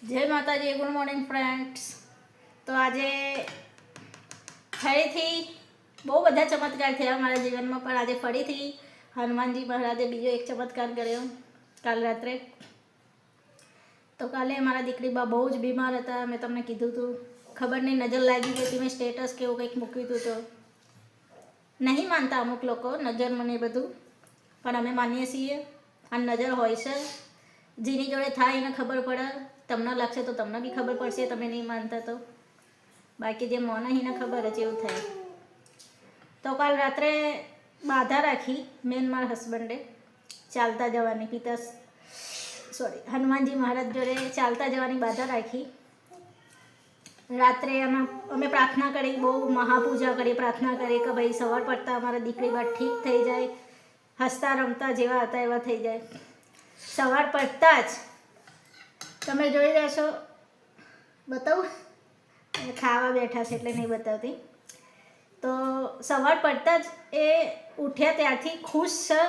જય માતાજી, good morning friends. તો આજે ફરીથી બહુ બધા ચમત્કાર થયા મારા જીવનમાં, પણ આજે ફરીથી હનુમાનજી મહારાજે બીજો એક ચમત્કાર કર્યો કાલ રાત્રે. તો કાલે મારા દીકરી બા બહુ જ બીમાર હતા. મેં તમને કીધું હતું, ખબર નહીં નજર લાગી ગઈ હતી. મેં સ્ટેટસ કે એવું કંઈક મૂક્યું હતું. તો નહીં માનતા અમુક લોકો નજર મને બધું, પણ અમે માનીએ છીએ. આ નજર હોય છે, જેની જોડે થાય એને ખબર પડે. તમને લાગશે તો તમને બી ખબર પડશે, તમે નહીં માનતા તો. બાકી જે મને એને ખબર જ એવું થાય. તો કાલ રાત્રે બાધા રાખી મેન મારા હસબન્ડે ચાલતા જવાની, હનુમાનજી મહારાજ જોડે ચાલતા જવાની બાધા રાખી. રાત્રે અમે પ્રાર્થના કરી, બહુ મહાપૂજા કરી, પ્રાર્થના કરી કે ભાઈ સવાર પડતા અમારા દીકરી બા ઠીક થઈ જાય, હસતા રમતા જેવા હતા એવા થઈ જાય. સવાર પડતા જ તમે જોઈ રહેશો, બતાવું, ખાવા બેઠા છે એટલે નહીં બતાવતી. તો સવાર પડતા જ એ ઉઠ્યા ત્યારથી ખુશ છે,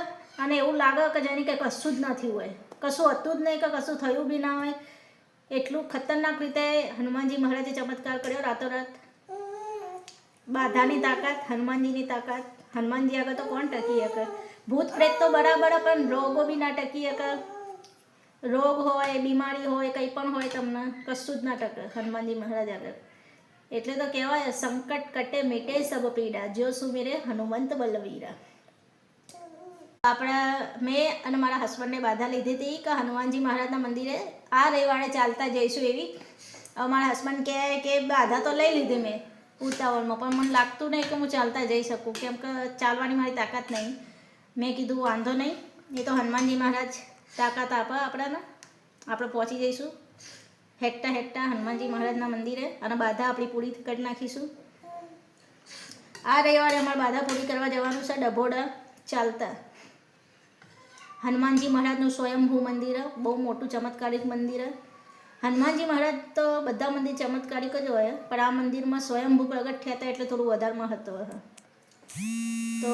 અને એવું લાગે કે જાણે કે કશું જ નથી હોય, કશું હતું જ નહીં, કે કશું થયું બી ના હોય. એટલું ખતરનાક રીતે હનુમાનજી મહારાજે ચમત્કાર કર્યો રાતોરાત. બાધાની તાકાત, હનુમાનજીની તાકાત. હનુમાનજી આગળ તો કોણ ટકી શકે? ભૂત પ્રેત તો બરાબર, પણ રોગો બી ના ટકી શકે. રોગ હોય, બીમારી હોય, કંઈ પણ હોય, તમને કશું જ ના ટકે હનુમાનજી મહારાજ આગળ. એટલે તો કહેવાય, સંકટ કટે મીટે સબ પીડા, જો સુમેરે હનુમંત બલવીરા. મેં અને મારા હસબન્ડને બાધા લીધી હતી કે હનુમાનજી મહારાજના મંદિરે આ રવિવારે ચાલતા જઈશું એવી. મારા હસબન્ડ કહે કે બાધા તો લઈ લીધી મેં ઉતાવળમાં, પણ મને લાગતું નહીં કે હું ચાલતા જઈ શકું, કેમ કે ચાલવાની મારી તાકાત નહીં. મેં કીધું વાંધો નહીં, એ તો હનુમાનજી મહારાજ તાકાત આપે આપણને, આપણે પહોંચી જઈશું હેકતા હેકતા હનુમાનજી મહારાજના મંદિરે, અને બાધા આપણી પૂરી કરી નાખીશું. આ રવિવારે અમારે બાધા પૂરી કરવા જવાનું છે ડભોડા ચાલતા. હનુમાનજી મહારાજનું સ્વયંભૂ મંદિર, બહુ મોટું ચમત્કારિક મંદિર. હનુમાનજી મહારાજ તો બધા મંદિર ચમત્કારિક જ હોય, પણ આ મંદિરમાં સ્વયંભૂ પ્રગટ થયા હતા એટલે થોડું વધારે મહત્વ. તો